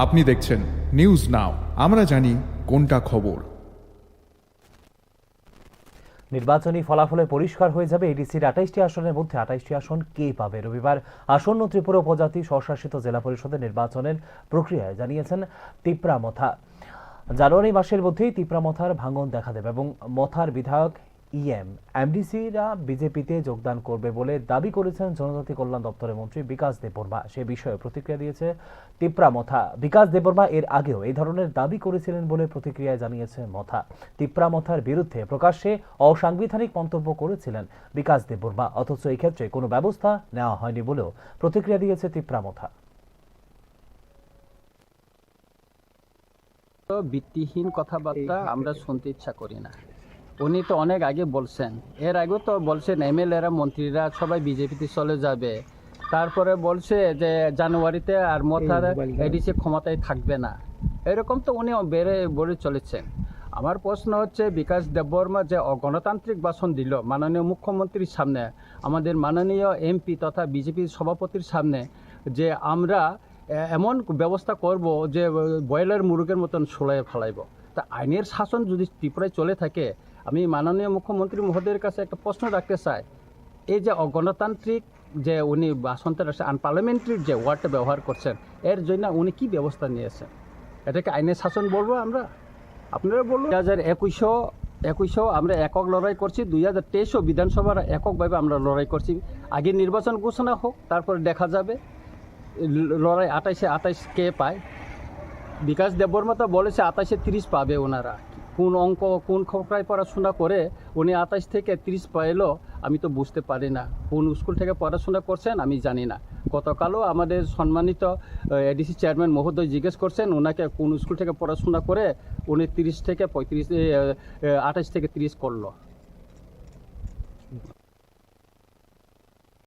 আপনি দেখছেন news now, আমরা জানি কোনটা খবর। নির্বাচনী ফলাফলে পরিষ্কার হয়ে যাবে এডিসির 28টি আসনের মধ্যে 28টি আসন কে পাবে। রবিবার আসন্ন ত্রিপুরা উপজাতি স্বশাসিত জেলা পরিষদের নির্বাচনের প্রক্রিয়ায় জানিয়েছেন তিপ্রা মথা। জানুয়ারি মাসের মধ্যেই তিপ্রা মথার ভাঙন দেখা দেবে এবং মথার বিধায়ক এমডিসিরা বিজেপিতে যোগদান করবে বলে দাবি করেছেন জনজাতি কল্যাণ দপ্তরের মন্ত্রী বিকাশ দেববর্মা। সে বিষয়ে প্রতিক্রিয়া দিয়েছে তিপ্রা মথা। বিকাশ দেববর্মা এর আগেও এই ধরনের দাবি করেছিলেন বলে প্রতিক্রিয়ায় জানিয়েছে মথা। তিপ্রা মথার বিরুদ্ধে প্রকাশ্যে অসাংবিধানিক মন্তব্য করেছিলেন বিকাশ দেববর্মা, অথচ এই ক্ষেত্রে কোনো ব্যবস্থা নেওয়া হয়নি বলেও প্রতিক্রিয়া দিয়েছে তিপ্রা মথা। ভিত্তিহীন কথাবার্তা আমরা শুনতে ইচ্ছা করি না। উনি তো অনেক আগে বলছেন, এর আগেও তো বলছেন এমএলএরা মন্ত্রীরা সবাই বিজেপিতে চলে যাবে, তারপরে বলছে যে জানুয়ারিতে আর মথার এডিসি ক্ষমতায় থাকবে না। এরকম তো উনি বলে চলেছেন। আমার প্রশ্ন হচ্ছে, বিকাশ দেববর্মা যে অগণতান্ত্রিক ভাষণ দিল মাননীয় মুখ্যমন্ত্রীর সামনে, আমাদের মাননীয় এমপি তথা বিজেপির সভাপতির সামনে, যে আমরা এমন ব্যবস্থা করব যে বয়লার মুরগের মতন সোলায় ফেলাইব, তা আইনের শাসন যদি ত্রিপুরায় চলে থাকে, আমি মাননীয় মুখ্যমন্ত্রী মহোদয়ের কাছে একটা প্রশ্ন রাখতে চাই। এই যে অগণতান্ত্রিক যে উনি ভাষণটা আনপার্লামেন্টারি যে ওয়ার্ডটা ব্যবহার করছেন, এর জন্য উনি কি ব্যবস্থা নিয়েছেন? এটাকে আইনের শাসন বলবো আমরা? আপনারা বলুন। 2021 আমরা একক লড়াই করছি, 2023 বিধানসভার এককভাবে আমরা লড়াই করছি। আগে নির্বাচন ঘোষণা হোক, তারপরে দেখা যাবে লড়াই 28 কে পায়। বিকাশ দেববর্মা তো বলেছে 28-এ 30 পাবে ওনারা। কোন অঙ্ক কোন খোঁকড়ায় পড়াশোনা করে উনি 28 থেকে 30 পাইলো আমি তো বুঝতে পারি না। কোন স্কুল থেকে পড়াশোনা করছেন আমি জানি না। গতকালও আমাদের সম্মানিত এডিসি চেয়ারম্যান মহোদয় জিজ্ঞেস করছেন ওনাকে কোন স্কুল থেকে পড়াশোনা করে উনি 30 থেকে 35 28 থেকে 30 করলো।